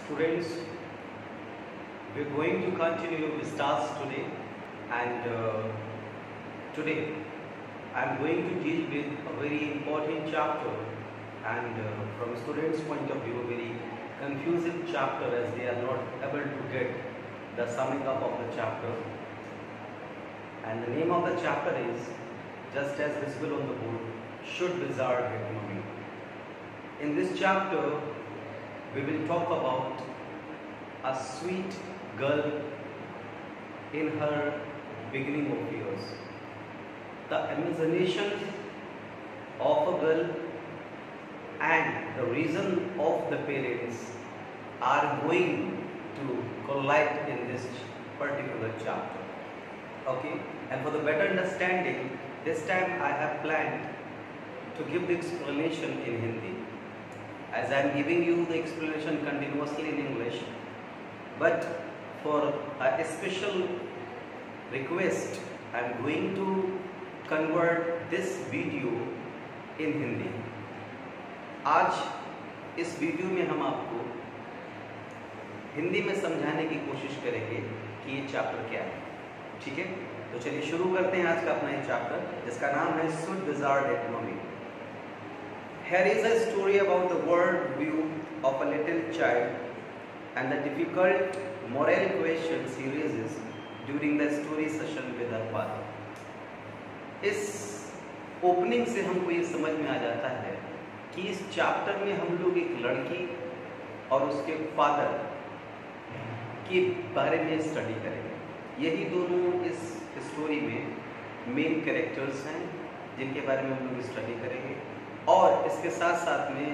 Students, we're going to continue with stars today, and today I'm going to deal with a very important chapter, and from students' point of view, a very confusing chapter as they are not able to get the summing up of the chapter. And the name of the chapter is, just as visible on the board, Should Wizard Get Mummy? In this chapter, we will talk about a sweet girl in her beginning of years. The imagination of a girl and the reason of the parents are going to collide in this particular chapter. Okay, and for the better understanding, this time I have planned to give the explanation in Hindi, as I am giving you the explanation continuously in English, but for a special request I am going to convert this video in Hindi. आज इस video में हम आपको हिंदी में समझाने की कोशिश करेंगे कि ये चैप्टर क्या है, ठीक है? तो चलिए शुरू करते हैं आज का अपना ये चैप्टर, जिसका नाम है Should Wizard Get Mummy? Here is a story about the world view of a little child and the difficult moral questions he raises during the story session with her father. इस opening से हमको ये समझ में आ जाता है कि इस चैप्टर में हम लोग एक लड़की और उसके फादर के बारे में स्टडी करेंगे। यही दोनों इस स्टोरी में मेन कैरेक्टर्स हैं जिनके बारे में हम लोग स्टडी करेंगे, और इसके साथ साथ में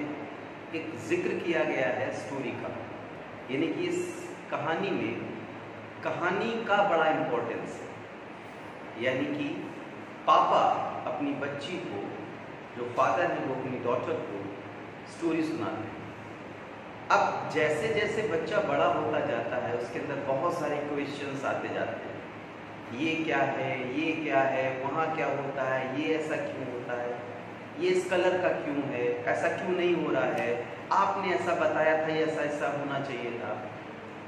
एक जिक्र किया गया है स्टोरी का, यानी कि इस कहानी में कहानी का बड़ा इम्पोर्टेंस है। यानी कि पापा अपनी बच्ची को, जो फादर है वो अपनी डॉटर को स्टोरी सुनाते हैं। अब जैसे जैसे बच्चा बड़ा होता जाता है उसके अंदर बहुत सारे क्वेश्चंस आते जाते हैं, ये क्या है, ये क्या है, वहाँ क्या होता है, ये ऐसा क्यों होता है, ये इस कलर का क्यों है, ऐसा क्यों नहीं हो रहा है, आपने ऐसा बताया था, ये ऐसा ऐसा होना चाहिए था,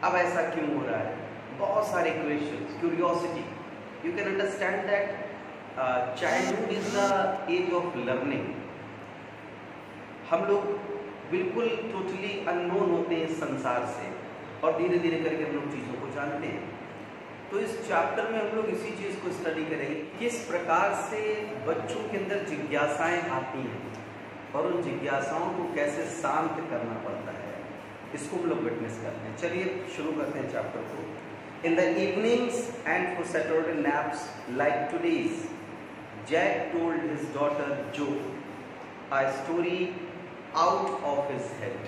अब ऐसा क्यों हो रहा है। बहुत सारे questions, curiosity. You can understand that childhood is the age of learning. हम लोग बिल्कुल टोटली अननोन होते हैं इस संसार से, और धीरे धीरे करके हम लोग चीज़ों को जानते हैं। तो इस चैप्टर में हम लोग इसी चीज़ को स्टडी करेंगे, किस प्रकार से बच्चों के अंदर जिज्ञासाएं आती हैं और उन जिज्ञासाओं को कैसे शांत करना पड़ता है, इसको हम लोग विटनेस करते हैं। चलिए शुरू करते हैं चैप्टर को। In the evenings and for Saturday naps like today's, Jack told his daughter Jo a story out of his head.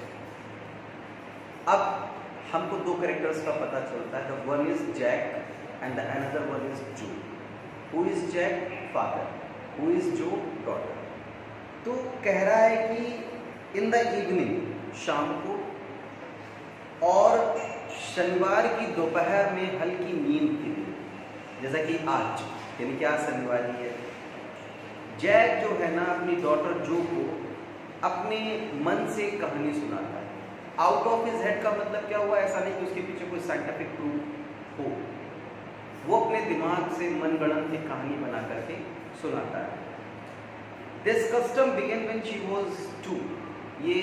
अब हमको दो कैरेक्टर्स का पता चलता है, the one is Jack and the another one is Jo. Who is Jack? Father. Who is Jo? Daughter. तो कह रहा है कि इन द इवनिंग, शाम को, और शनिवार की दोपहर में हल्की नींद के लिए, जैसा कि आज, यानी कि आज शनिवार ही है, जैक जो है ना अपनी डॉटर जो को अपने मन से कहानी सुनाता है। आउट ऑफ हिज हेड का मतलब क्या हुआ? ऐसा नहीं कि उसके पीछे कोई साइंटिफिक प्रूफ हो, वो अपने दिमाग से मनगढ़ंत की कहानी बना करके सुनाता है। This custom began when she was 2। ये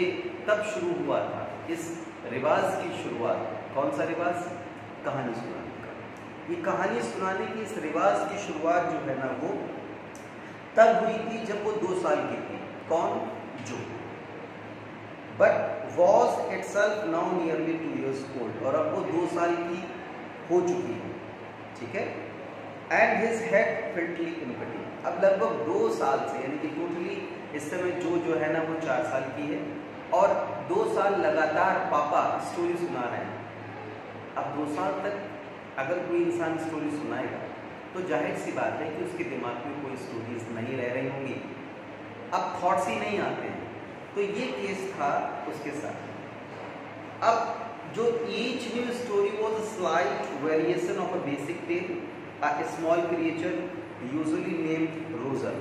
तब शुरू हुआ था, इस रिवाज की शुरुआत। कौन सा रिवाज? कहानी सुनाने का। ये कहानी सुनाने की इस रिवाज की शुरुआत जो है ना, वो तब हुई थी जब वो 2 साल की थी। कौन? जो। But was itself now nearly 2 years old, और अब वो 2 साल की हो चुकी है, ठीक है। एंड हिज हेड फिटली इनकटी। अब लगभग 2 साल से, यानी कि टोटली इस समय जो है ना वो 4 साल की है, और 2 साल लगातार पापा स्टोरी सुना रहे हैं। अब 2 साल तक अगर कोई इंसान स्टोरी सुनाएगा तो जाहिर सी बात है कि उसके दिमाग में कोई स्टोरीज नहीं रह रही होंगी, अब थॉट्स ही नहीं आते हैं। तो ये केस था उसके साथ। अब जो each new story was a slight variation of a basic tale, a small creature usually named Roser.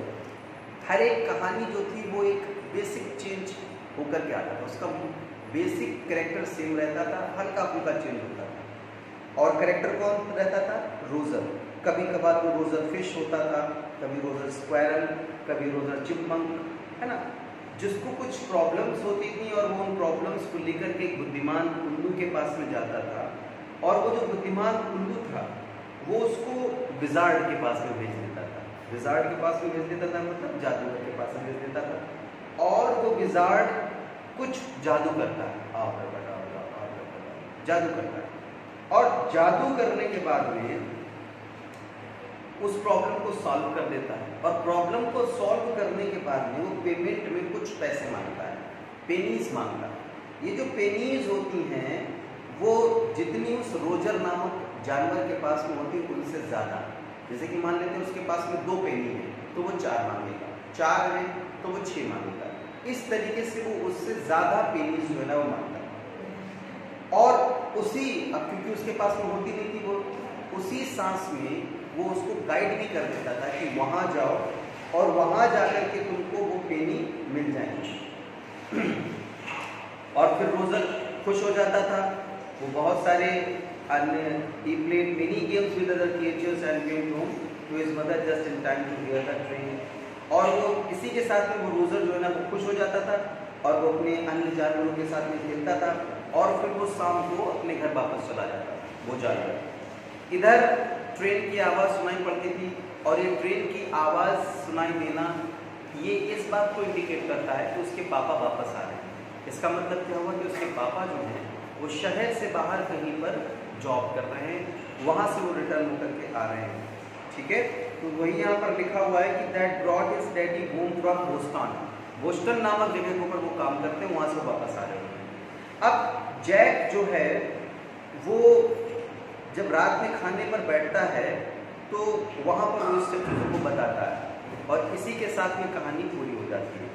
हर एक कहानी जो थी वो एक बेसिक चेंज होकर के आता था, उसका बेसिक कैरेक्टर सेम रहता था, हल्का फुल्का चेंज होता था। और कैरेक्टर कौन रहता था? रोजर। कभी कभार वो रोजर फिश होता था, कभी रोजर स्क्वायरल, कभी रोजर चिपमंक, है ना। जिसको कुछ प्रॉब्लम्स होती थी और वो उन प्रॉब्लम्स को लेकर के बुद्धिमान उल्लू के पास में जाता था, और वो जो बुद्धिमान उल्लू था वो उसको विजार्ड के पास में भेज देता था। विजार्ड के पास में भेज देता था मतलब जादूगर के पास में भेज देता था, और वो विजार्ड कुछ जादू करता है, जादू करता है, और जादू करने के बाद में उस प्रॉब्लम को सॉल्व कर देता है। और प्रॉब्लम को सॉल्व करने के बाद में वो पेमेंट में कुछ पैसे मांगता है, पेनीज मांगता है। ये जो पेनीज होती हैं वो जितनी उस रोजर नामक जानवर के पास में होती है उनसे ज़्यादा। जैसे कि मान लेते हैं उसके पास में 2 पेनी है तो वो 4 मांगेगा, 4 है तो वो 6 मांगेगा। इस तरीके से वो उससे ज़्यादा पेनीज जो है ना वो मांगता है। और उसी, अब क्योंकि उसके पास में होती नहीं थी, वो उसी सांस में वो उसको गाइड भी कर देता था कि वहाँ जाओ और वहाँ जाकर के तुमको वो पेनी मिल जाएंगे। और फिर रोजर खुश हो जाता था। वो बहुत सारे अन्य he played many games with other creatures and came home to his mother just in time to hear the train। और वो इसी के साथ में वो रोजर जो है ना वो खुश हो जाता था और वो अपने अन्य जानवरों के साथ में खेलता था, और फिर वो शाम को अपने घर वापस चला जाता वो जानवर। इधर ट्रेन की आवाज़ सुनाई पड़ती थी, और ये ट्रेन की आवाज़ सुनाई देना ये इस बात को इंडिकेट करता है कि उसके पापा वापस आ रहे हैं। इसका मतलब क्या हुआ कि उसके पापा जो हैं वो शहर से बाहर कहीं पर जॉब कर रहे हैं, वहाँ से वो रिटर्न होकर के आ रहे हैं। ठीक है, तो वही यहाँ पर लिखा हुआ है कि that brought his daddy home from Boston. Boston नामक जगह के ऊपर वो काम करते हैं, वहाँ से वापस आ रहे हैं। अब जैक जो है वो जब रात में खाने पर बैठता है तो वहाँ पर वो इस सब चीज़ों को बताता है, और इसी के साथ में कहानी पूरी हो जाती है।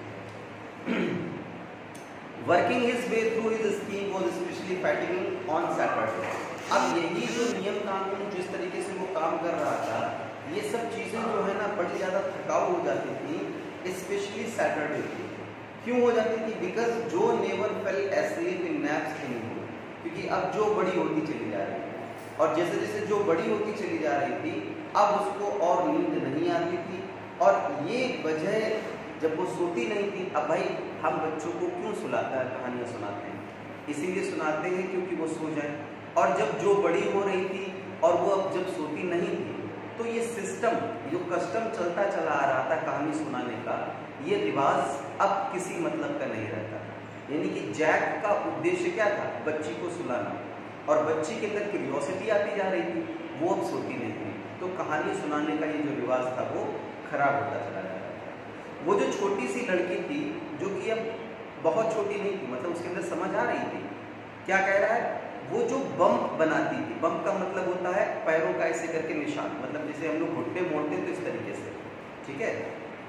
Working his way through his scheme was specially fighting on Saturday. अब यही जो नियम कानून जिस तरीके से वो काम कर रहा था, ये सब चीज़ें जो है ना बड़ी ज़्यादा थकाऊ हो जाती थी, स्पेशली सैटरडे की। क्यों हो जाती थी? बिकॉज जो नेवर फेल एस्लीप इन नैप्स एनीमोर, क्योंकि अब जो बड़ी होती चली जा रही थी, और जैसे जैसे जो बड़ी होती चली जा रही थी अब उसको और नींद नहीं आती थी। और ये वजह जब वो सोती नहीं थी, अब भाई हम बच्चों को क्यों सुलाता है, कहानियाँ सुनाते हैं, इसीलिए सुनाते हैं क्योंकि वो सो जाए। और जब जो बड़ी हो रही थी और वो अब जब सोती नहीं थी, तो ये सिस्टम, जो कस्टम चलता चला आ रहा था कहानी सुनाने का, ये रिवाज अब किसी मतलब का नहीं रहता। यानी कि जैक का उद्देश्य क्या था? बच्ची को सुलाना, और बच्ची के अंदर क्यूरियोसिटी आती जा रही थी, वो अब सोती नहीं थी, तो कहानी सुनाने का ये जो रिवाज था वो खराब होता चला जा रहा था। वो जो छोटी सी लड़की थी, जो कि अब बहुत छोटी नहीं थी, मतलब उसके अंदर समझ आ रही थी, क्या कह रहा है, वो जो बम्प बनाती थी, बम्प का मतलब होता है पैरों का ऐसे करके निशान, मतलब जैसे हम लोग घुटने मोड़ते हैं तो इस तरीके से, ठीक है।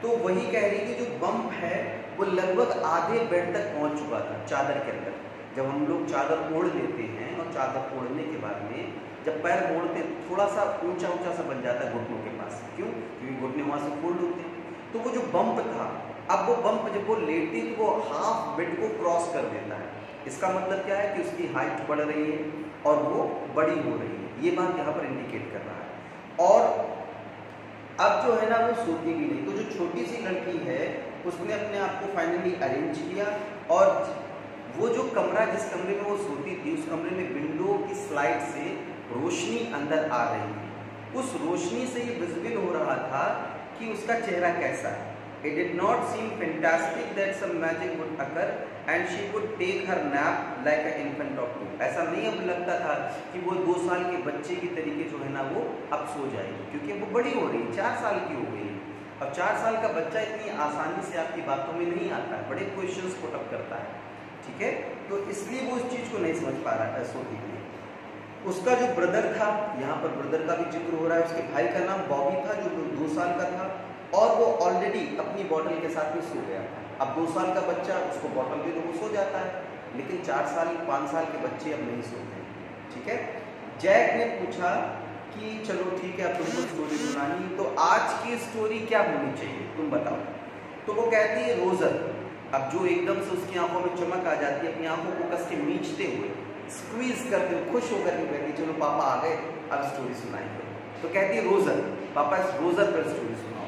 तो वही कह रही थी जो बम्प है वो लगभग आधे बेड तक पहुंच चुका था चादर के अंदर। जब हम लोग चादर ओढ़ लेते हैं और चादर ओढ़ने के बाद में जब पैर मोड़ते थोड़ा सा ऊंचा ऊंचा सा बन जाता है घुटनों के पास, क्यों? क्योंकि घुटने वहाँ से फोल्ड होते हैं। तो वो जो बम्प था, अब वो बम्प जब वो लेटी तो वो हाफ बेड को क्रॉस कर देता है। इसका मतलब क्या है कि उसकी हाइट बढ़ रही है और वो बड़ी हो रही है, ये बात यहाँ पर इंडिकेट कर रहा है। और अब जो है ना वो सोती भी नहीं, तो जो छोटी सी लड़की है उसने अपने आप को फाइनली अरेंज किया, और वो जो कमरा, जिस कमरे में वो सोती थी, उस कमरे में विंडो की स्लाइड से रोशनी अंदर आ रही थी। उस रोशनी से ये विजिबल हो रहा था कि उसका चेहरा कैसा है। It did not seem fantastic that some magic would occur and she would take her nap like an infant of 2। ऐसा नहीं अब लगता था कि वो 2 साल के बच्चे की तरीके जो है ना वो अब सो जाएगी, क्योंकि वो बड़ी हो रही है, 4 साल की हो गई है। अब 4 साल का बच्चा इतनी आसानी से आपकी बातों में नहीं आता है, बड़े क्वेश्चंस पुट अप करता है, ठीक है। तो इसलिए वो इस चीज़ को नहीं समझ पा रहा है, सोती थी। उसका जो ब्रदर था, यहाँ पर ब्रदर का भी जिक्र हो रहा है, उसके भाई का नाम बॉबी था जो 2 साल का था, और वो ऑलरेडी अपनी बॉटल के साथ में सो गया। अब 2 साल का बच्चा, उसको बॉटल दे दो वो सो जाता है, लेकिन 4 साल 5 साल के बच्चे अब नहीं सोते, ठीक है। जैक ने पूछा कि चलो ठीक है अब तुमको स्टोरी सुनानी, तो आज की स्टोरी क्या होनी चाहिए तुम बताओ। तो वो कहती है रोजर। अब जो एकदम से उसकी आंखों में चमक आ जाती है, अपनी आंखों को कस के मींचते हुए, स्क्वीज करते हुए, खुश होकर के कहती चलो पापा आ गए, अब स्टोरी सुनाएंगे। तो कहती है रोजर, पापा इस रोजर पर स्टोरी सुनाओ।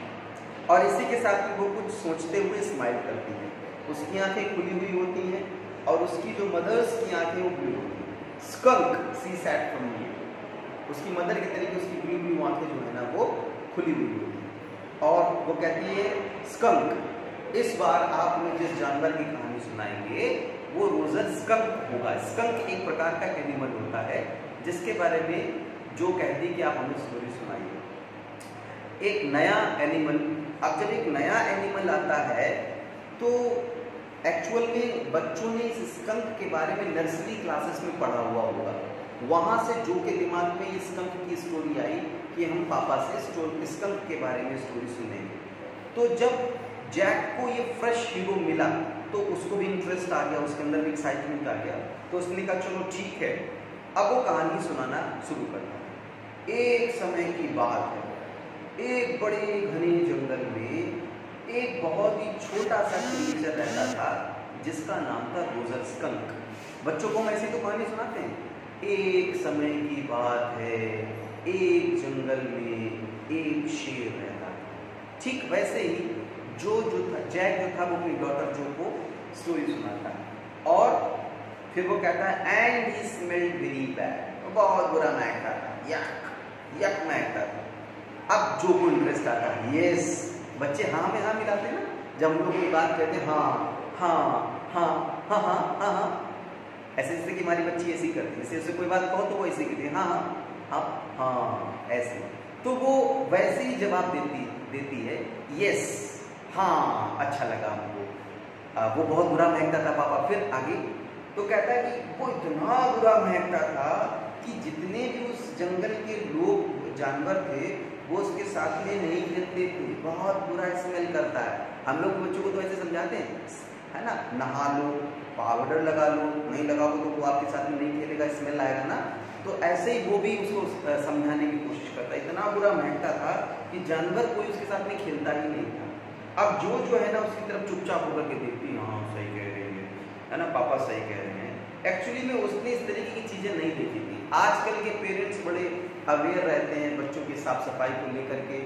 और इसी के साथ वो कुछ सोचते हुए स्माइल करती है। उसकी आंखें खुली हुई होती हैं और उसकी जो मदर्स की आंखें वो ब्लू होती हैं। Skunk see sat from you, उसकी मदर के तरीके उसकी ब्लू ब्लू आंखें जो है ना वो खुली हुई होती हैं। और वो कहती है स्कंक, इस बार आप मुझे जिस जानवर की कहानी सुनाएंगे वो रोजर स्कंक होगा। स्कंक एक प्रकार का एनिमल होता है जिसके बारे में जो कहती है कि आप हमें स्टोरी सुनाइए। एक नया एनिमल, अब जब एक नया एनिमल आता है तो एक्चुअल में बच्चों ने इस स्कंक के बारे में नर्सरी क्लासेस में पढ़ा हुआ होगा। वहां से जो के दिमाग में ये स्कंक की स्टोरी आई कि हम पापा से स्कंक के बारे में स्टोरी सुनेंगे। तो जब जैक को ये फ्रेश हीरो मिला तो उसको भी इंटरेस्ट आ गया, उसके अंदर भी एक्साइटमेंट आ गया। तो उसने कहा चलो ठीक है, अब वो कहानी सुनाना शुरू करता है। एक समय की बात है, एक बड़े घने जंगल में एक बहुत ही छोटा सा क्रिएचर रहता था जिसका नाम था रोजर स्कंक। बच्चों को हम ऐसी तो कहानी सुनाते हैं। एक समय की बात है, एक जंगल में एक शेर रहता था। ठीक वैसे ही जो था जैक जो था वो अपनी डॉटर जो को स्टोरी सुनाता है और फिर वो कहता है and he smelled very bad, बहुत बुरा महकता था, यक यक महकता था। अब जो को इंटरेस्ट आता है, यस बच्चे हाँ में हाँ मिलाते हैं ना, जब हम लोग कोई बात कहते हैं हाँ हाँ हाँ हाँ हाँ हाँ हाँ, ऐसे जैसे कि हमारी बच्ची ऐसी करती है, जैसे कोई बात कहो तो वो ऐसी कहती है हाँ हाँ हाँ हाँ ऐसे। तो वो वैसे ही जवाब देती है यस हाँ अच्छा लगा हमको, वो बहुत बुरा महकता था पापा। फिर आगे तो कहता है कि वो इतना बुरा महकता था कि जितने भी उस जंगल के लोग जानवर थे वो उसके साथ में नहीं खेलते थे, बहुत बुरा स्मेल करता है। हम लोग बच्चों को तो ऐसे समझाते हैं है ना, नहा लो, पाउडर लगा लो, नहीं लगाओगे तो वो आपके साथ में नहीं खेलेगा, स्मेल आएगा ना। तो ऐसे ही वो भी उसको समझाने की कोशिश करता है। इतना बुरा महकता था कि जानवर कोई उसके साथ में खेलता ही नहीं था। अब जो है ना उसकी तरफ चुपचाप होकर के देखती, हाँ सही कह रही है ना, पापा सही कह रहे हैं। एक्चुअली में उसने इस तरीके की चीज़ें नहीं देखी थी। आजकल के पेरेंट्स बड़े अवेयर रहते हैं बच्चों की साफ सफाई को लेकर के,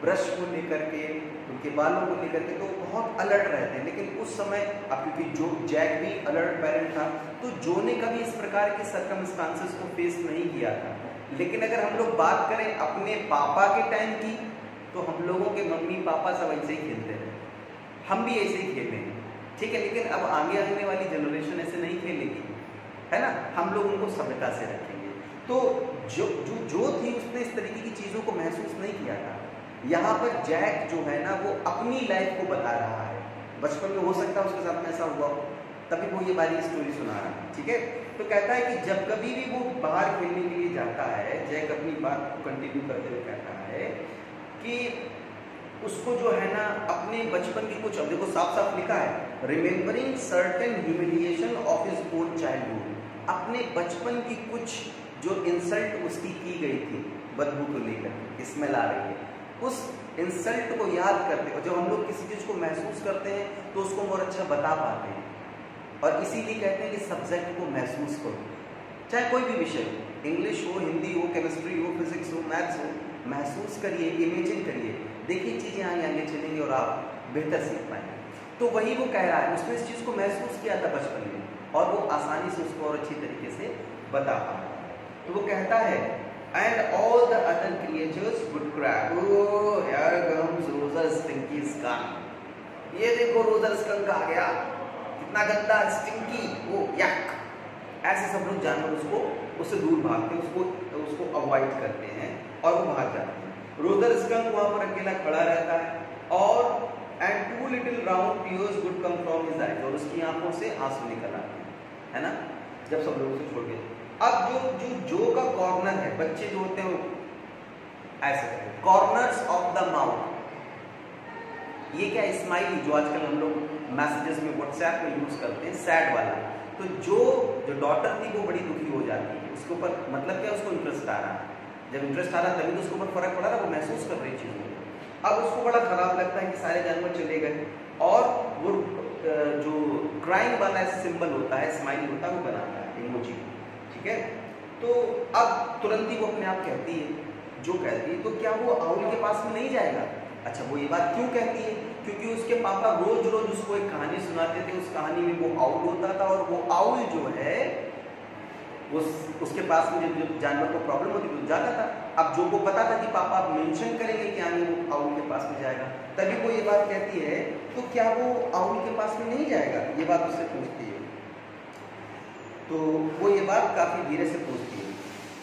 ब्रश को लेकर के, उनके बालों को लेकर के, तो बहुत अलर्ट रहते हैं। लेकिन उस समय अब क्योंकि जो जैक भी अलर्ट पेरेंट था तो जो ने कभी इस प्रकार के सर्कमस्टांसेस को फेस नहीं किया था। लेकिन अगर हम लोग बात करें अपने पापा के टाइम की तो हम लोगों के मम्मी पापा सब ऐसे ही खेलते रहे, हम भी ऐसे ही खेले हैं, ठीक है। लेकिन अब आगे आने वाली जनरेशन ऐसे नहीं खेलेगी, है ना, हम लोग उनको सभ्यता से रखेंगे। तो जो थी उसने इस तरीके की चीज़ों को महसूस नहीं किया था। यहाँ पर जैक जो है ना वो अपनी लाइफ को बता रहा है। बचपन में हो सकता है उसके साथ में ऐसा हुआ हो, तभी वो ये वाली स्टोरी सुना रहा है, ठीक है। तो कहता है कि जब कभी भी वो बाहर खेलने के लिए जाता है, जैक अपनी बात को कंटिन्यू करते हुए कहता है कि उसको जो है ना अपने बचपन की कुछ, अब देखो साफ साफ लिखा है, remembering certain humiliation of his own childhood, अपने बचपन की कुछ जो इंसल्ट उसकी की गई थी बदबू को लेकर, स्मेल आ रही है, उस इंसल्ट को याद करते हैं। जब हम लोग किसी चीज को महसूस करते हैं तो उसको और अच्छा बता पाते हैं, और इसीलिए कहते हैं कि सब्जेक्ट को महसूस करो, चाहे कोई भी विषय हो, इंग्लिश हो, हिंदी हो, केमिस्ट्री हो, फिजिक्स हो, मैथ्स हो, महसूस करिए, इमेजिन करिए, देखिए चीजें आगे चलेंगी और आप बेहतर सीख पाएंगे। तो वही वो कह रहा है, उसने इस चीज को महसूस किया था बचपन में और वो आसानी से उसको और अच्छी तरीके से बता पा रहा है। तो वो कहता है and all the other creatures would crack, oh यार कम्स रोजर स्टिंकी स्कंक, ये देखो रोजर स्कंक आ गया, कितना गंदा स्टिंकी, वो यक। ऐसे सब लोग जानवर उससे दूर भागते हैं, उसको अवॉइड करते हैं और वो भाग जाते हैं। रोजर स्कंक वहां पर अकेला खड़ा रहता है और and two little round tears would come from his eyes, और उसकी आंखों से आंसू निकल आते हैं, है ना, जब सब लोग उसे छोड़ गए। अब जो का कॉर्नर है, बच्चे जो होते हैं वो ऐसे कॉर्नर्स ऑफ द माउथ, ये क्या स्माइली जो आजकल हम लोग मैसेजेस में व्हाट्सएप में यूज करते हैं, सैड वाला। तो जो डॉटर थी वो बड़ी दुखी हो जाती है, उसके ऊपर मतलब क्या, उसको इंटरेस्ट आ रहा है, जब इंटरेस्ट आ रहा है तभी तो उसके ऊपर फर्क पड़ा रहा, वो महसूस कर रही चीज़ों को। अब उसको बड़ा खराब लगता है कि सारे जानवर चले गए और वो जो क्राइम वाला सिंबल होता है, स्माइली होता है, वो बनाता है इमोजी, ठीक है। तो अब तुरंत ही वो अपने आप कहती है, जो कहती है, तो क्या वो आउल के पास में नहीं जाएगा? अच्छा, वो ये बात क्यों कहती है? क्योंकि उसके पापा रोज रोज उसको एक कहानी सुनाते थे, उस कहानी में वो आउल होता था, और वो आउल जो है उसके पास में जब जानवर को प्रॉब्लम होती थी तो जाता था। अब जो को पता था कि पापा आप मेंशन करेंगे कि आगे वो आउल के पास में जाएगा, तभी वो ये बात कहती है, तो क्या वो आउल के पास में नहीं जाएगा? ये बात उससे पूछती है। तो वो ये बात काफी धीरे से पूछती है।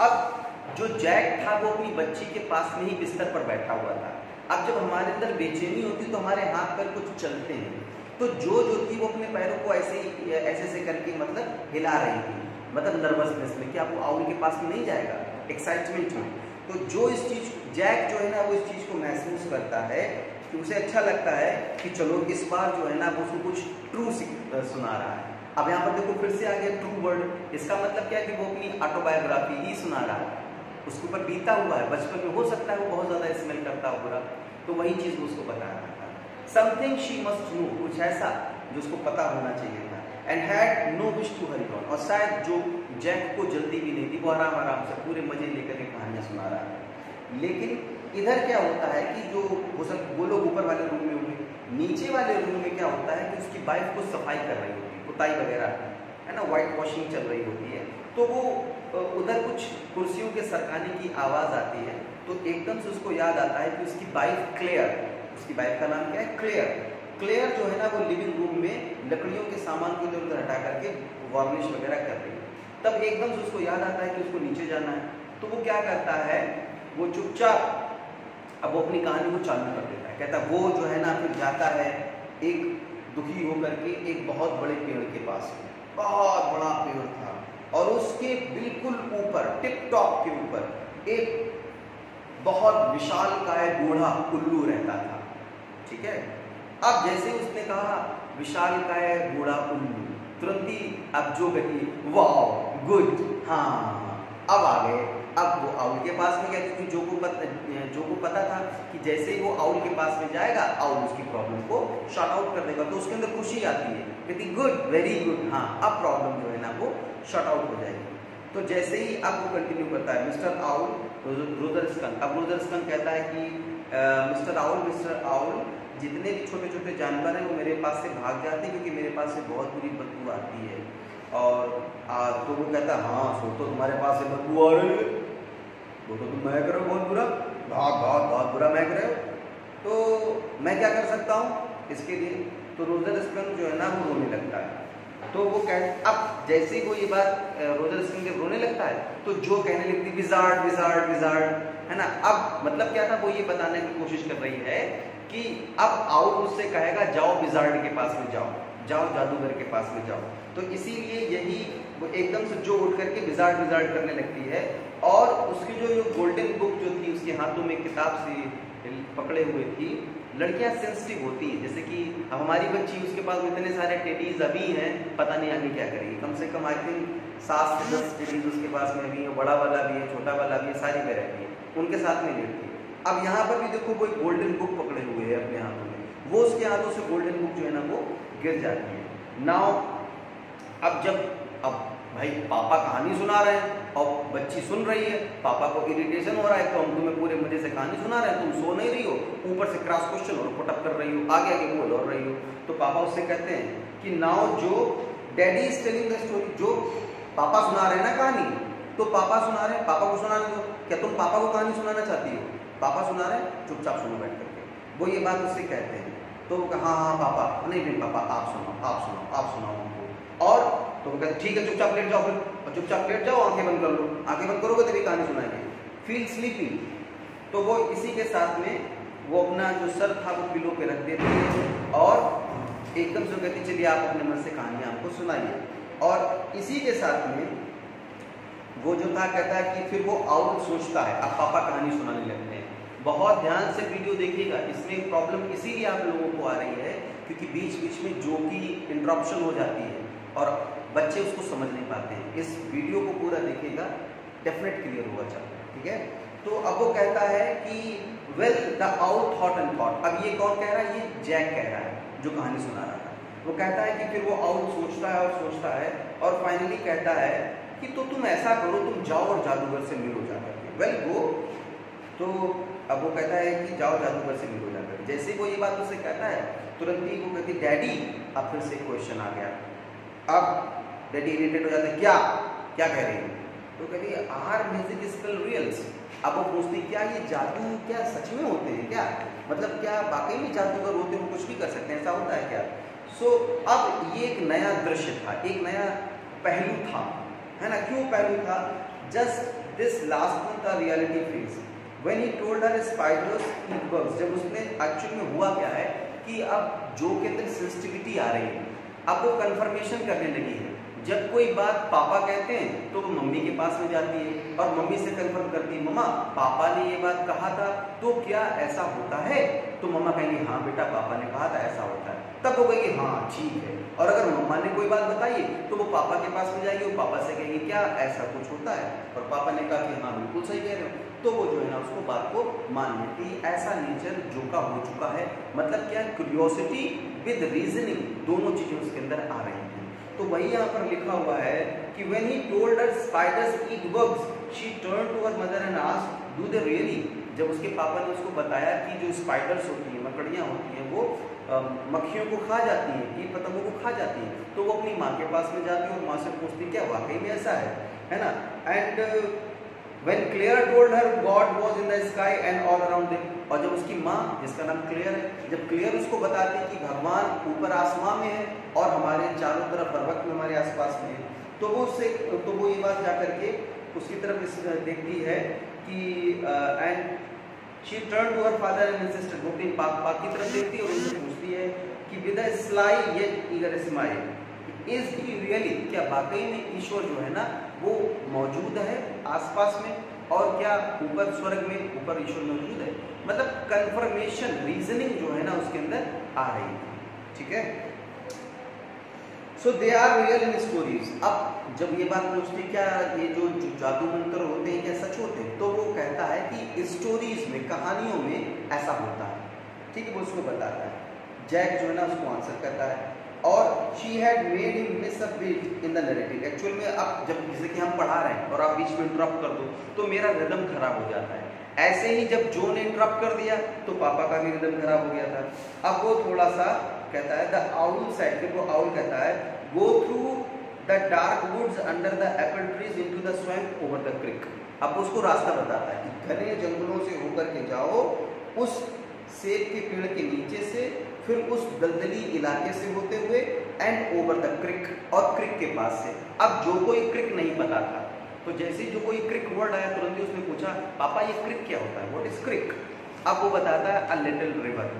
अब जो जैक था वो अपनी बच्ची के पास में ही बिस्तर पर बैठा हुआ था। अब जब हमारे अंदर बेचैनी होती तो हमारे हाथ पैर कुछ चलते हैं, तो जो थी वो अपने पैरों को ऐसे करके मतलब हिला रही थी, मतलब नर्वसनेस में कि आप वो आउल के पास में नहीं जाएगा, एक्साइटमेंट में। तो जो इस चीज जैक जो है ना वो इस चीज को महसूस करता है कि उसे अच्छा लगता है कि चलो इस बार जो है ना वो उसको कुछ ट्रू सुना रहा है। अब यहाँ पर देखो फिर से आ गया ट्रू वर्ड। इसका मतलब क्या है कि वो अपनी ऑटोबायोग्राफी ही सुना रहा है, उसके ऊपर बीता हुआ है, बचपन में हो सकता है वो बहुत ज्यादा स्मेल करता हो बुरा, तो वही चीज वो उसको बता रहा था। समथिंग शी मस्ट नो, कुछ ऐसा जो उसको पता होना चाहिए था। And had no wish to hurry on, और शायद जो जैक को जल्दी भी नहीं थी, वो आराम आराम से पूरे मजे लेकर के कहानियां सुना रहा है। लेकिन इधर क्या होता है कि जो वो लोग ऊपर वाले रूम में होंगे, नीचे वाले रूम में क्या होता है कि उसकी वाइफ को सफाई कर रही होती है, पुताई वगैरह है ना, व्हाइट वॉशिंग चल रही होती है। तो वो उधर कुछ कुर्सियों के सरकाने की आवाज आती है, तो एकदम से उसको याद आता है कि उसकी वाइफ क्लेयर, उसकी वाइफ का नाम क्या है? क्लेयर। क्लेयर जो है ना वो लिविंग रूम में लकड़ियों के सामान को इधर उधर हटा करके वार्निश वगैरह कर रही है। तब एकदम से उसको याद आता है कि उसको नीचे जाना है, तो वो क्या करता है, वो चुपचाप अब वो अपनी कहानी को चालू कर देता है। कहता है वो जो है ना फिर जाता है एक दुखी होकर के एक बहुत बड़े पेड़ के पास, बहुत बड़ा पेड़ था, और उसके बिल्कुल ऊपर टिप टॉप के ऊपर एक बहुत विशालकाय बूढ़ा उल्लू रहता था, ठीक है। अब जैसे उसने कहा विशालकाय बूढ़ा उल्लू, तुरंत ही अब जो गई वाह गुड, हाँ अब आ गए। अब वो आउल के पास में गया, क्योंकि जो को पता था कि जैसे ही वो आउल के पास में जाएगा आउल उसकी प्रॉब्लम को शॉर्ट आउट कर देगा, तो उसके अंदर खुशी आती है, कहती गुड वेरी गुड, हाँ अब प्रॉब्लम जो है ना वो शॉर्ट आउट हो जाएगी। तो जैसे ही अब वो कंटिन्यू करता है, मिस्टर आउल रुदरस्कंक, अब रुदरस्कंक कहता है कि मिस्टर आउल जितने भी छोटे छोटे जानवर हैं वो मेरे पास से भाग जाते हैं, क्योंकि मेरे पास से बहुत बुरी बदबू आती है। और तो वो कहता है हाँ सो तो तुम्हारे पास से बदबू आ रही है, वो तो तुम महक रहे हो बहुत बुरा, बहुत बुरा महक रहे हो, तो मैं क्या कर सकता हूँ इसके लिए? तो रुदरस्कंक जो है ना वो रोने लगता है। तो वो अब जैसे ही वो ये बात रुदरस्कंक जब रोने लगता है, तो जो कहने लगती विजार्ड विजार्ड विजार्ड, है ना। अब मतलब क्या था, वो ये बताने की कोशिश कर रही है कि अब आउल उससे कहेगा जाओ विजार्ड के पास में जाओ, जाओ जादूगर के पास में जाओ। तो इसीलिए यही वो एकदम से जो उठ करके विजार्ड विजार्ड करने लगती है, और उसकी जो गोल्डन बुक जो थी उसके हाथों में किताब से पकड़े हुए थी। लड़कियां सेंसिटिव होती हैं, जैसे कि हमारी बच्ची, उसके पास इतने सारे टेडीज अभी हैं, पता नहीं आगे क्या करेगी। कम से कम आई थिंक 7 से 10 टेडीज उसके पास में भी है, बड़ा वाला भी है, छोटा वाला भी है, सारी वैरायटी है, उनके साथ में लेती है। अब यहाँ पर भी देखो वो एक गोल्डन बुक पकड़े हुए है अपने हाथों में, वो उसके हाथों से गोल्डन बुक जो है ना वो गिर जाती है। नाउ अब भाई पापा कहानी सुना रहे हैं और बच्ची सुन रही है, पापा को इरिटेशन हो रहा है, तो हम तुम्हें पूरे मजे से कहानी सुना रहे हैं, तुम सो नहीं रही हो, ऊपर से क्रॉस क्वेश्चन और पुटअप कर रही हो, आगे आगे बोल और रही हो। तो पापा उससे कहते हैं कि नाउ जो daddy is telling the story, जो पापा सुना रहे हैं ना कहानी, तो पापा सुना रहे हैं, पापा को सुनाने दो। क्या तुम पापा को कहानी सुनाना चाहती हो? पापा सुना रहे हैं, चुपचाप सुनो बैठ करके। वो ये बात उससे कहते हैं, तो वो कहा हाँ पापा, नहीं पापा आप सुनाओ हमको। और तो वो कहते ठीक है चुपचाप लेट जाओ, फिर चुपचाप लेट जाओ, आंखें बंद कर लो, आंखें बंद करोगे तभी कहानी सुनाएंगे, फील स्लीपी। तो वो इसी के साथ में वो अपना जो सर था वो पिलो पे रख देते हैं, और एकदम से कहती चलिए आप अपने मन से कहानी आपको सुनाइए। और इसी के साथ में वो जो था कहता है कि फिर वो आउल सोचता है, अब पापा कहानी सुनाने लगते हैं। बहुत ध्यान से वीडियो देखिएगा, इसमें प्रॉब्लम इसीलिए आप लोगों को आ रही है क्योंकि बीच बीच में जो की इंटरप्शन हो जाती है और बच्चे उसको समझ नहीं पाते हैं। इस वीडियो को पूरा देखिएगा, डेफिनेट क्लियर होगा चैप्टर, ठीक है। तो अब वो कहता है कि well the owl thought and thought. अब ये कौन कह रहा है? ये जैक कह रहा है जो कहानी सुना रहा था। वो कहता है कि फिर वो आउल सोचता है और सोचता है और फाइनली कहता है कि तो तुम ऐसा करो, तुम जाओ और जादूगर से मिलो जाकर के। Well go. तो अब वो कहता है कि जाओ जादूगर से मिलो जाकर। जैसे वो ये बात उससे कहता है तुरंत ही वो कहती डैडी, अब फिर से क्वेश्चन आ गया। अब डैडी इरिटेट हो जाता है, क्या क्या कह रही है? तो कहती है आर म्यूजिक स्पेल रियल्स। अब वो पूछती क्या ये जादू क्या सच में होते हैं क्या, मतलब क्या वाकई में जादूगर होते हैं, कुछ भी कर सकते हैं, ऐसा होता है क्या? सो अब ये एक नया दृश्य था, एक नया पहलू था, है ना? क्यों पहलू था? Just this last month a reality phase when he told her spiders it works. जब उसने एक्चुअली में हुआ क्या है कि अब जो के अंदर सेंसिटिविटी आ रही है, अब वो कंफर्मेशन करने लगी है। जब कोई बात पापा कहते हैं तो वो मम्मी के पास में जाती है और मम्मी से कंफर्म करती है, मम्मा पापा ने ये बात कहा था तो क्या ऐसा होता है? तो मम्मा कहेंगी हाँ बेटा पापा ने कहा था ऐसा होता है। तब वो कहेगी हाँ ठीक है। और अगर मम्मा ने कोई बात बताई तो वो पापा के पास में जाएगी, वो पापा से कहेंगे क्या ऐसा कुछ होता है? और पापा ने कहा कि हाँ बिल्कुल सही कह रहे हो, तो वो जो है ना उसको बात को मान लेती है। ऐसा नेचर जो का हो चुका है। मतलब क्या, क्यूरियोसिटी विद रीजनिंग दोनों चीजें उसके अंदर आ रही हैं। तो वही यहाँ पर लिखा हुआ है कि when he told her spiders eat bugs, she turned to her mother and asked, do they really? जब उसके पापा ने उसको बताया कि जो स्पाइडर्स होती हैं, मकड़ियाँ होती हैं, वो मक्खियों को खा जाती हैं, कीट पतंगों को खा जाती हैं, तो वो अपनी माँ के पास में जाती है और माँ से पूछती क्या वाकई में ऐसा है ना? And when Claire told her God was in the sky and all around them, और जब उसकी माँ जिसका नाम क्लेयर है, जब क्लेयर उसको बताती है कि भगवान ऊपर आसमान में है और हमारे चारों तरफ हर वक्त में हमारे आसपास में है, तो वो ये बात जा करके उसकी तरफ देखती है कि and she turn to her father and sister, वो अपने पापा की तरफ देखती है और उनसे पूछती है कि with a sly yet eager smile, is he really, क्या वाकई में ईश्वर जो है ना वो मौजूद है आसपास में, और क्या ऊपर स्वर्ग में ऊपर ईश्वर मौजूद है? मतलब कंफर्मेशन, रीजनिंग जो है ना उसके अंदर आ रही है। ठीक है, so they are real in stories. अब जब ये बात पूछती क्या ये जो जादू मंत्र होते हैं क्या सच होते हैं, तो वो कहता है कि स्टोरीज में, कहानियों में ऐसा होता है। ठीक है, वो उसको बताता है। जैक जो है ना उसको आंसर करता है और she had made him miss a beat in the narrative। Actual में अब जब जैसे कि हम पढ़ा रहे हैं और आप बीच में इंटरप्ट कर दो तो मेरा रिदम खराब हो जाता है। ऐसे ही जब जो ने इंटरप्ट कर दिया तो पापा का भी रिदम खराब हो गया था। अब वो थोड़ा सा कहता है द आउल साइड, फिर वो आउल कहता है go through the dark woods under the apple trees into the swamp over the creek. अब उसको रास्ता बताता है कि घने जंगलों से होकर के जाओ, उस सेब के पेड़ के नीचे से, फिर उस दलदली इलाके से होते हुए एंड ओवर द क्रिक, और क्रिक के पास से। अब जो कोई क्रिक नहीं पता था, तो जैसे जो कोई क्रिक वर्ड आया तुरंत ही उसने पूछा पापा ये क्रिक क्या होता है, व्हाट इज क्रिक? अब वो बताता है अ लिटिल रिवर।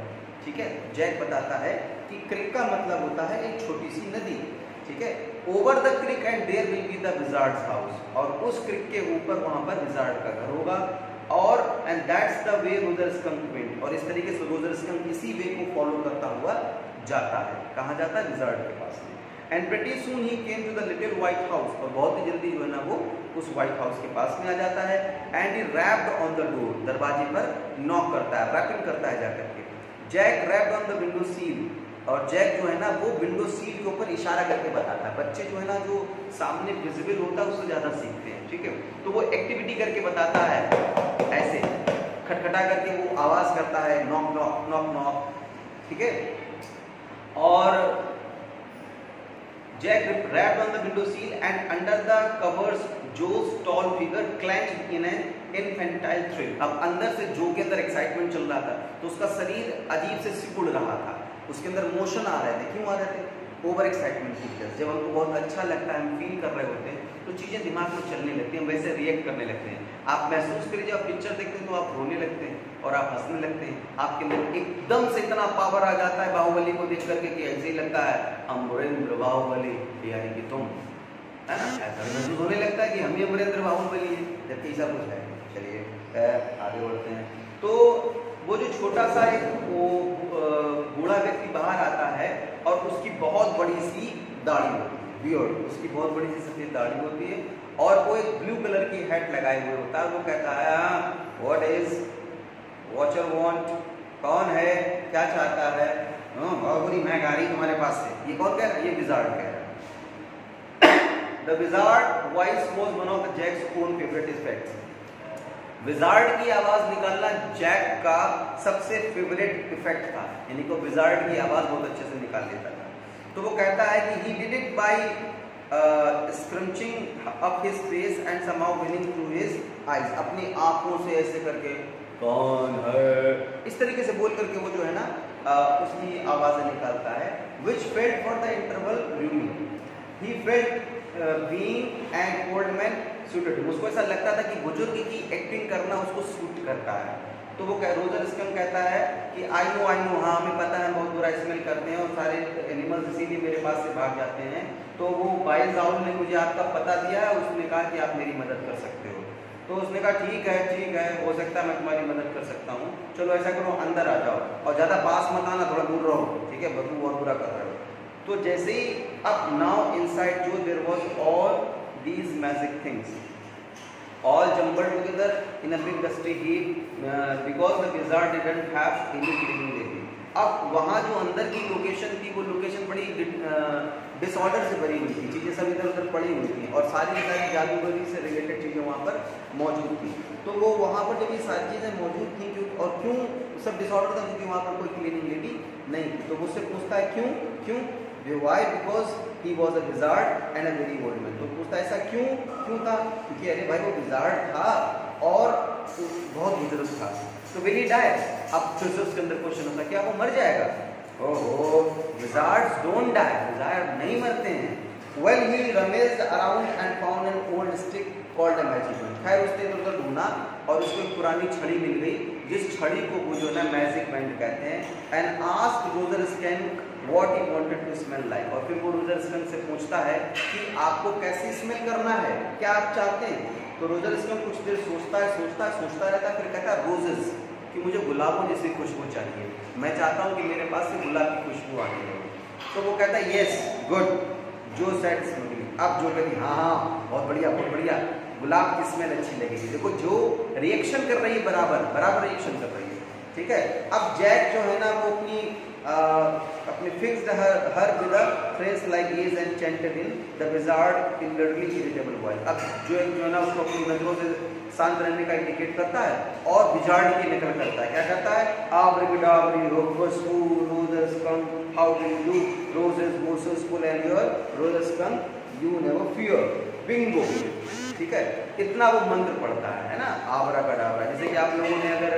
ठीक है, जैक बताता है कि क्रिक का मतलब होता है एक छोटी सी नदी। ठीक है, over the creek and there will be the wizard's house, और उस क्रिक के ऊपर वहां पर विजार्ड का घर होगा। और and that's the way Roger skunk went, और इस तरीके से रोजर स्कंक इसी वे को फॉलो करता हुआ जाता है। कहाँ जाता है? विजार्ड के पास में। एंड प्रीटी सून ही came to the little white house, और बहुत ही जल्दी जो है ना वो उस व्हाइट हाउस के पास में आ जाता है। And he wrapped on the door, दरवाजे पर नॉक करता है, रैपिंग करता है जाकर के। Jack rapped on the window sill, और जैक जो है ना वो विंडो सील के ऊपर इशारा करके बताता है। बच्चे जो है ना जो सामने विजिबल होता है उससे ज्यादा सीखते हैं। ठीक है, तो वो एक्टिविटी करके बताता है, ऐसे खटखटा करके वो आवाज करता है नॉक नॉक नॉक नॉक। ठीक है, और Jack rapped on the window sill and under the covers Jo's tall figure clenched in an infantile thrill. अब अंदर से जो के अंदर एक्साइटमेंट चल रहा था, तो उसका शरीर अजीब से सिकुड़ रहा था, उसके अंदर मोशन आ रहे थे। क्यों आ रहे थे? ओवर एक्साइटमेंट की वजह से। जब हमको बहुत अच्छा लगता है, हम फील कर रहे होते हैं, तो चीज़ें दिमाग में चलने लगती हैं, वैसे रिएक्ट करने लगते हैं। आप महसूस करिए, जब आप पिक्चर देखते हैं तो आप रोने लगते हैं और आप हंसने लगते हैं। आपके अंदर एकदम से इतना पावर आ जाता है बाहुबली को देख करके कि ऐसे ही लगता है अमरेंद्र बाहुबली, यानी कि तुम, है ना? ऐसा महसूस होने लगता है कि हम ही अमरेंद्र बाहुबली हैं, जबकि ऐसा कुछ है। चलिए आगे बढ़ते हैं। तो वो जो छोटा सा एक बूढ़ा व्यक्ति बाहर आता है और उसकी बहुत बड़ी सी दाढ़ी होती है, बियर्ड, उसकी बहुत बड़ी सी सफेद दाढ़ी होती है, और वो एक ब्लू कलर की हैट लगाए हुए होता है। वो कहता है what is what you want, कौन है, क्या चाहता है? बहुत बुरी महक आ रही तुम्हारे पास से। ये कौन कह रहा है? ये विजार्ड कह रहा है। The wizard voice was one of the Jack's own favorite effects. Wizard की आवाज निकालना जैक का सबसे फेवरेट इफेक्ट था, यानी कि विजार्ड की आवाज बहुत अच्छे से निकाल लेता था। तो वो कहता है कि he did it by scrunching up his face and somehow winning through his eyes, अपनी आंखों से ऐसे करके कौन है इस तरीके से बोल करके वो जो है ना उसकी आवाजें निकालता है। which felt for the interval roomy, he felt being an old man suited him, उसको ऐसा लगता था कि बुजुर्ग की एक्टिंग करना उसको सूट करता है। तो वो रोजर स्कंक कहता है कि आई नो हाँ हमें पता है बहुत बुरा स्मेल करते हैं और सारे एनिमल्स इसीलिए मेरे पास से भाग जाते हैं। तो वो वाइल्ड आउल ने मुझे आपका पता दिया है, उसने कहा कि आप मेरी मदद कर सकते हो। तो उसने कहा ठीक है हो सकता है मैं तुम्हारी मदद कर सकता हूँ, चलो ऐसा करो अंदर आ जाओ और ज़्यादा पास मत आना, थोड़ा दूर रहो, ठीक है, बदबू बहुत बुरा कर रहे हो। तो जैसे ही अब नाउ इनसाइड जो there was all these magic things all jumbled together in a big dusty heap because the wizard didn't have any cleaning lady। अब वहाँ जो अंदर की लोकेशन थी वो लोकेशन बड़ी डिसऑर्डर से भरी हुई थी, चीज़ें सब इधर उधर पड़ी हुई थी और सारी की सारी जादूगरी से रिलेटेड चीज़ें वहाँ पर मौजूद थी। तो वो वहाँ पर जब ये सारी चीज़ें मौजूद थी क्यों सब डिसऑर्डर था, क्योंकि वहाँ पर कोई क्लीनिंग लेडी नहीं थी। तो मुझसे पूछता है क्यों why? Because he was a wizard and a very old man। तो पूछता ऐसा क्यों था? क्योंकि अरे भाई वो विजार्ड था और बहुत बुजुर्ग था। तो will he die? अब फिजिक्स के अंदर क्वेश्चन होता है क्या वो मर जाएगा? ओहो, विजार्ड्स डोंट डाई, विजार्ड नहीं मरते हैं। Well, he rummaged around and found an old stick called a magic wand। खैर उसने इधर उधर ढूंढा और उसको एक पुरानी छड़ी मिल गई, जिस छड़ी को वो जो है मैजिक वैंड कहते हैं। And asked Roger Skunk what he wanted to smell like. और फिर वो रोजर स्कंक से पूछता है कि आपको कैसी स्मेल करना है, क्या आप चाहते हैं? तो रोजर स्कंक कुछ देर सोचता रहता है, फिर कहता है रोजेस, कि मुझे गुलाबों जैसी खुशबू चाहिए, मैं चाहता हूँ कि मेरे पास से गुलाब की खुशबू आती है। तो वो कहता है यस गुड, जो सेड स्मूथली। अब जो कहती हाँ बहुत बढ़िया, गुलाब की स्मेल अच्छी लगेगी। देखो जो रिएक्शन कर रही है बराबर रिएक्शन कर रही है, ठीक है। अब जैक जो है ना वो अपनी fixed her with a phrase like is and chanted in the wizard in lordly irritable voice. अब जो है ना उसको अपनी नजरों से शांत रहने का इंडिकेट करता है और विजार्ड की नकल करता है। क्या करता है? आब्रिगडाब्री रोबस्कू Roger skunk how do you do, roses मोसेसफुल and your Roger skunk you never fear, bingo. ठीक है, इतना वो मंत्र पढ़ता है ना, आब्राकडाब्रा। जैसे कि आप लोगों ने अगर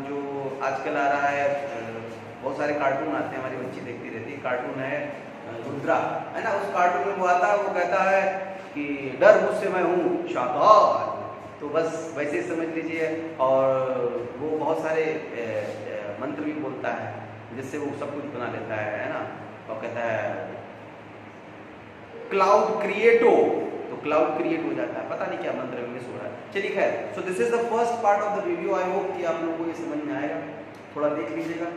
जो आजकल आ रहा है बहुत सारे कार्टून आते हैं, हमारी बच्ची देखती रहती है, कार्टून है रुद्रा, है ना, उस कार्टून में वो आता है, वो कहता है कि डर मुझसे मैं हूँ शाकाहार। तो बस वैसे ही समझ लीजिए। और वो बहुत सारे मंत्र भी बोलता है जिससे वो सब कुछ बना लेता है ना। और कहता है क्लाउड क्रिएटो, तो क्लाउड क्रिएट हो जाता है, पता नहीं क्या मंत्र में मिस हो रहा है। चलिए खैर, so this is the first part of the video. I hope कि आप लोगों को ये समझ में आएगा, थोड़ा देख लीजिएगा।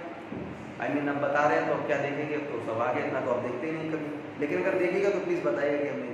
आई मीन अब बता रहे हैं तो अब क्या देखेंगे, तो सब आगे, इतना तो आप देखते ही नहीं कभी, लेकिन अगर देखेगा तो प्लीज़ बताइएगा कि हमने